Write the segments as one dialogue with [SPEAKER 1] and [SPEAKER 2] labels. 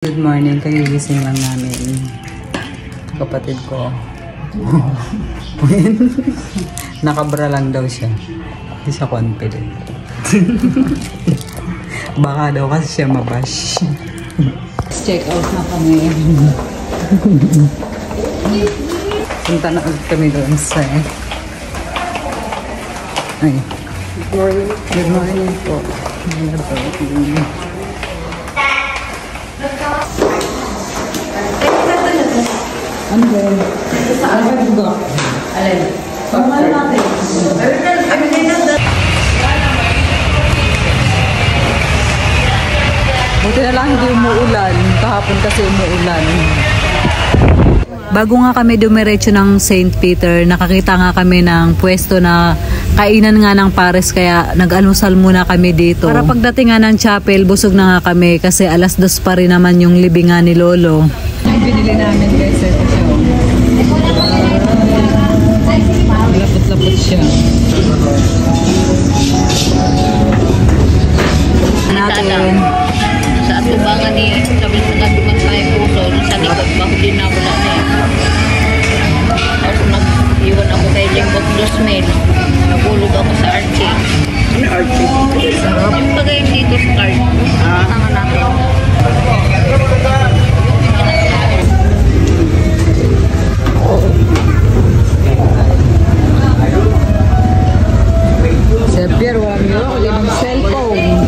[SPEAKER 1] Good morning, kagigising lang namin. Kapatid ko. Nakabra lang daw siya. Hindi siya confident. Baka daw kasi siya mabash. Check out na kami. Punta na kami doon sa ay. Good morning. Good morning po. Ano ba yun? Saan ka juga? Alin? Pagmahal natin. Buti na lang hindi umuulan. Kahapon kasi umuulan. Bago nga kami dumiretso ng St. Peter, nakakita nga kami ng pwesto na kainan nga ng pares, kaya nag-alusal muna kami dito. Para pagdating nga ng chapel, busog na nga kami kasi 2:00 pa rin naman yung libingan ni Lolo. Ang binili namin guys, ito siya. Lapot-lapot siya. Natin.
[SPEAKER 2] Sa atubangan ni sabi sa atubangan tayo puso, sa likod bahuli na wala na eh. Tapos nag-iwan ako kay Jembot 2,000. Nagulog ako sa Archie.
[SPEAKER 1] Ano Archie?
[SPEAKER 2] Sarap. Yung pagayong dito sa card. Tangan natin.
[SPEAKER 1] Sa Pierre, wala mo yung cellphone.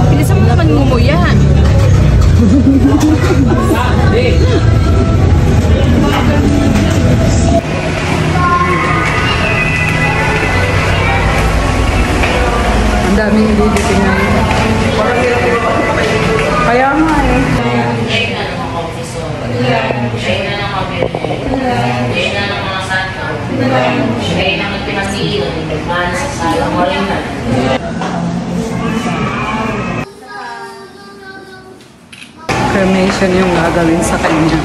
[SPEAKER 2] Bilisan mo naman ngumuya.
[SPEAKER 1] Ang daming editing na yun. Kaya nga eh. Cremation yung gagawin sa kanya.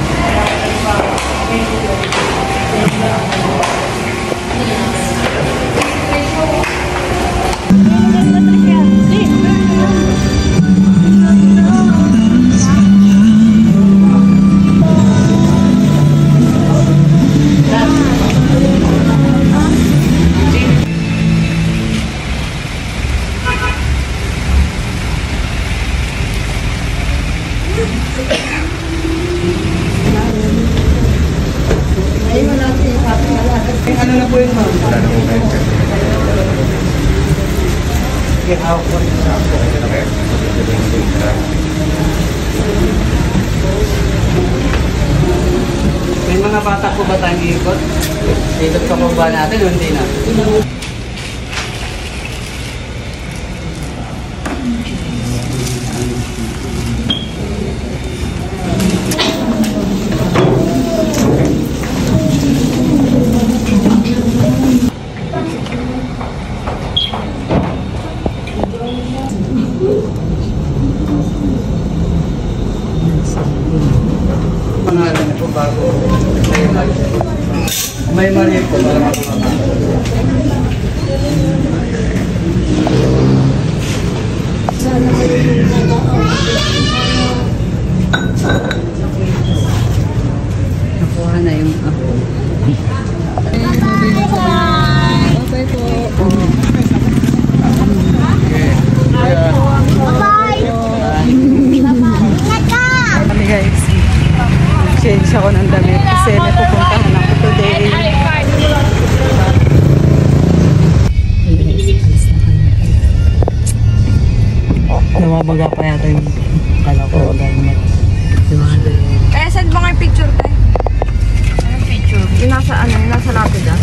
[SPEAKER 1] Ano na po yun, ma'am? May mga bata po ba tayong iikot? Ikot ka po ba natin o hindi na? Pangalan po bago may mali po para makakita. Nakuha na yung ako. Okay po. Kami guys, change ako ng damit kasi may pupuntahan ako today. Nawabaga pa yata yung kala ko.
[SPEAKER 3] Kaya send mo nga yung picture tayo. Anong picture? Yung nasa lapid ah.